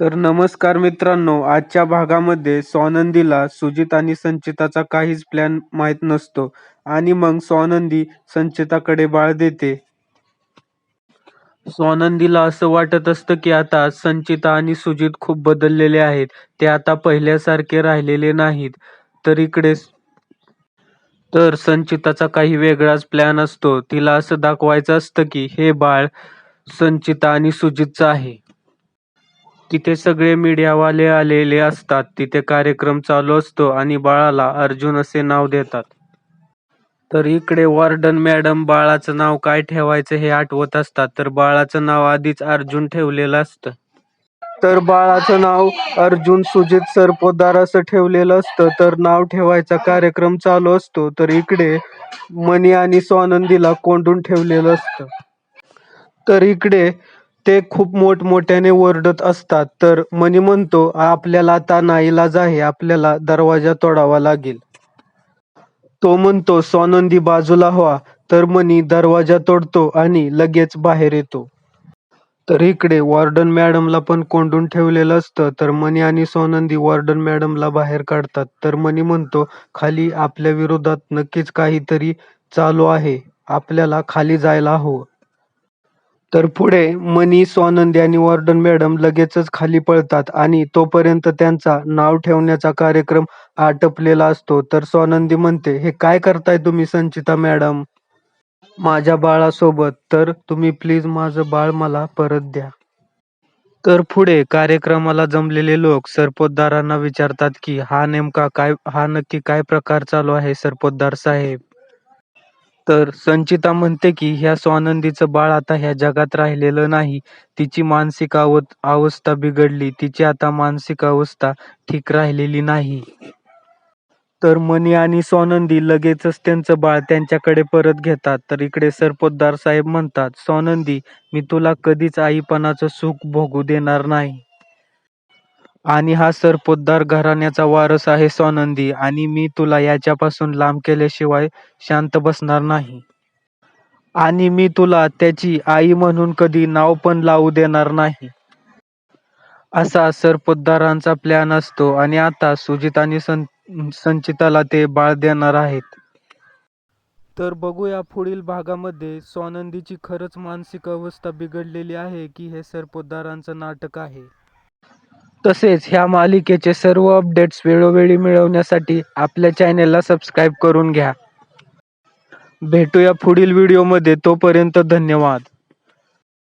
तर नमस्कार मित्रांनो, आजच्या भागामध्ये स्वानंदीला सुजित आणि संचिताचा काहीच प्लॅन माहीत नसतो आणि मग स्वानंदी संचिताकडे बाळ देते. स्वानंदीला असं वाटत असतं की आता संचिता आणि सुजित खूप बदललेले आहेत. ते आता पहिल्यासारखे राहिलेले नाहीत. तर संचिताचा काही वेगळाच प्लॅन असतो. तिला असं दाखवायचं असतं की हे बाळ संचिता आणि सुजितचं आहे. तिथे सगळे मीडियावाले आलेले असतात. तिथे कार्यक्रम चालू असतो आणि बाळाला अर्जुन असे नाव देतात. तर इकडे वॉर्डन मॅडम बाळाचं नाव काय ठेवायचं हे आठवत असतात. तर बाळाचं नाव आधीच अर्जुन ठेवलेलं असतं. तर बाळाचं नाव अर्जुन सुजित सरपोतदार असं ठेवलेलं असतं. तर नाव ठेवायचा कार्यक्रम चालू असतो. तर इकडे मनी आणि स्वानंदीला कोंडून ठेवलेलं असतं. तर इकडे ते खूप मोठमोठ्याने ओरडत असतात. तर मनी म्हणतो, आपल्याला आता नाईलाज आहे, आपल्याला दरवाजा तोडावा लागेल. तो म्हणतो, स्वानंदी बाजूला व्हा. तर मनी दरवाजा तोडतो आणि लगेच बाहेर येतो. तर इकडे वॉर्डन मॅडमला पण कोंडून ठेवलेलं असतं. तर मनी आणि स्वानंदी वॉर्डन मॅडमला बाहेर काढतात. तर मनी म्हणतो, खाली आपल्या विरोधात नक्कीच काहीतरी चालू आहे, आपल्याला खाली जायला हवं. तर पुढे मनी, स्वानंदी आणि वॉर्डन मॅडम लगेचच खाली पळतात आणि तोपर्यंत त्यांचा नाव ठेवण्याचा कार्यक्रम आटपलेला असतो. तर स्वानंदी म्हणते, हे काय करताय तुम्ही संचिता मॅडम माझ्या बाळासोबत? तर तुम्ही प्लीज माझं बाळ मला परत द्या. तर पुढे कार्यक्रमाला जमलेले लोक सरपोतदारांना विचारतात की हा नक्की काय प्रकार चालू आहे सरपोतदार साहेब. तर संचिता म्हणते की ह्या स्वानंदीचं बाळ आता ह्या जगात राहिलेलं नाही. तिची मानसिक अवस्था बिघडली. तिची आता मानसिक अवस्था ठीक राहिलेली नाही. तर मनी आणि स्वानंदी लगेचच त्यांचं बाळ त्यांच्याकडे परत घेतात. तर इकडे सरपोतदार साहेब म्हणतात, स्वानंदी, मी तुला कधीच आईपणाचं सुख भोगू देणार नाही. आणि हा सरपोतदार घराण्याचा वारस आहे स्वानंदी, आणि मी तुला याच्यापासून लांब केल्याशिवाय शांत बसणार नाही. आणि मी तुला त्याची आई म्हणून कधी नाव पण लावू देणार नाही. असा सरपोतदारांचा प्लॅन असतो आणि आता सुजित आणि संचिताला ते बाळ देणार आहेत. तर बघूया पुढील भागामध्ये स्वानंदीची खरंच मानसिक अवस्था बिघडलेली आहे की हे सरपोतदारांचं नाटक आहे. तसेच ह्या मालिकेचे सर्व अपडेट्स वेळोवेळी मिळवण्यासाठी आपल्या चॅनेलला सबस्क्राईब करून घ्या. भेटूया पुढील व्हिडिओमध्ये. तोपर्यंत धन्यवाद.